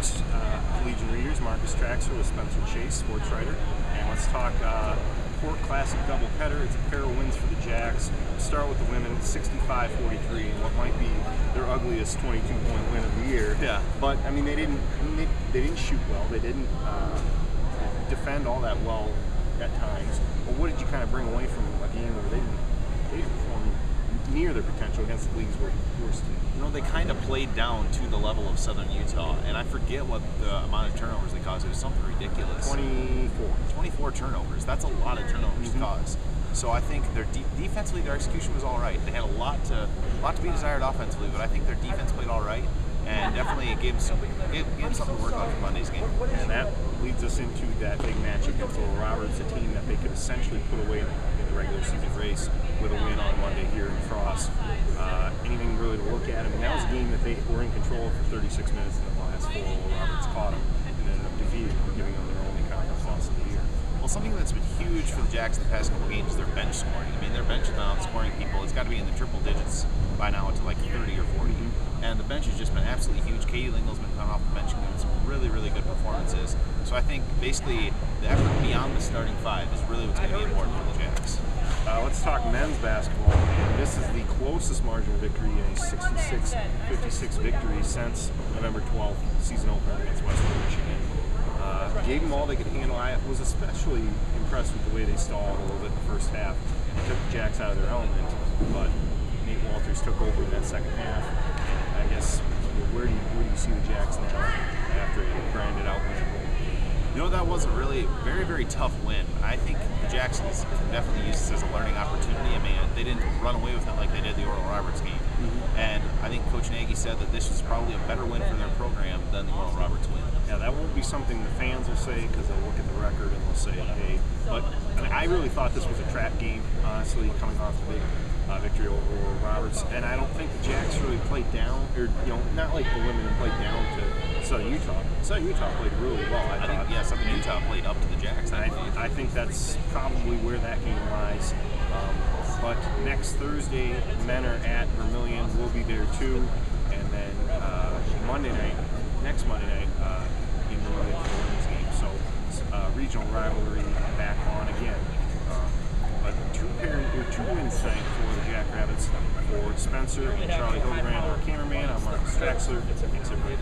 Sports Collegian readers, Marcus Traxler with Spencer Chase, sports writer, and let's talk Port Classic doubleheader. It's a pair of wins for the Jacks. We'll start with the women, 65-43, and what might be their ugliest 22-point win of the year. Yeah. But I mean, they didn't shoot well. They didn't defend all that well at times. But what did you kind of bring away from a game where they didn't perform near their potential against the league's worst team? You know, they kind of played down to the level of Southern Utah, and I forget what the amount of turnovers they caused. It was something ridiculous. 24 turnovers. That's a lot of turnovers caused. So I think their defensively, their execution was all right. They had a lot to be desired offensively, but I think their defense played all right, and definitely it gave them something to work on for Monday's game. And that leads us into that big match against Oral Roberts, a team that they could essentially put away in the regular season race with a win on Monday here in Frost. Anything really to look at? I mean, that was a game that they were in control of for 36 minutes in the last four. Oral Roberts caught them and ended up defeating them, giving them their only conference loss of the year. Well, something that's been huge for the Jacks in the past couple games is their bench scoring. I mean, their bench has been outscoring people. It's got to be in the triple digits by now to like 30 or 40. And the bench has just been absolutely huge. Katie Lingle's been coming off the bench and doing some really, really good performances. So I think basically the effort beyond the starting five is really what's going to be important for the Jacks. Let's talk men's basketball. And this is the closest margin of victory in a 66-56 victory since November 12th season opener against Western Michigan. Gave them all they could handle. I was especially impressed with the way they stalled a little bit in the first half. It took the Jacks out of their element, but Nate Walters took over in that second half. I guess where do you see the Jacks now after they grinded out with it? You know, that was a really very, very tough win. I think the Jacks can definitely use this as a learning opportunity. I mean, they didn't run away with it like they did the Oral Roberts game. And I think Coach Nagy said that this was probably a better win for their program than the Oral Roberts win. Yeah, that won't be something the fans will say because they'll look at the record and they'll say, hey. But I mean, I really thought this was a trap game, honestly, coming off the big victory over Oral Roberts. And I don't think the Jacks really played down, or not like the women played down to Southern Utah. Southern Utah played really well, I thought. Yeah, Southern Utah played up to the Jacks. I think that's probably where that game lies. But next Thursday, men are at Vermillion. We'll be there too. And then next Monday night, in Vermillion for the women's game. So regional rivalry back on again. But two wins tonight for the Jackrabbits. For Spencer and Charlie Hildebrand, our cameraman, I'm Marcus Traxler. Thanks everybody.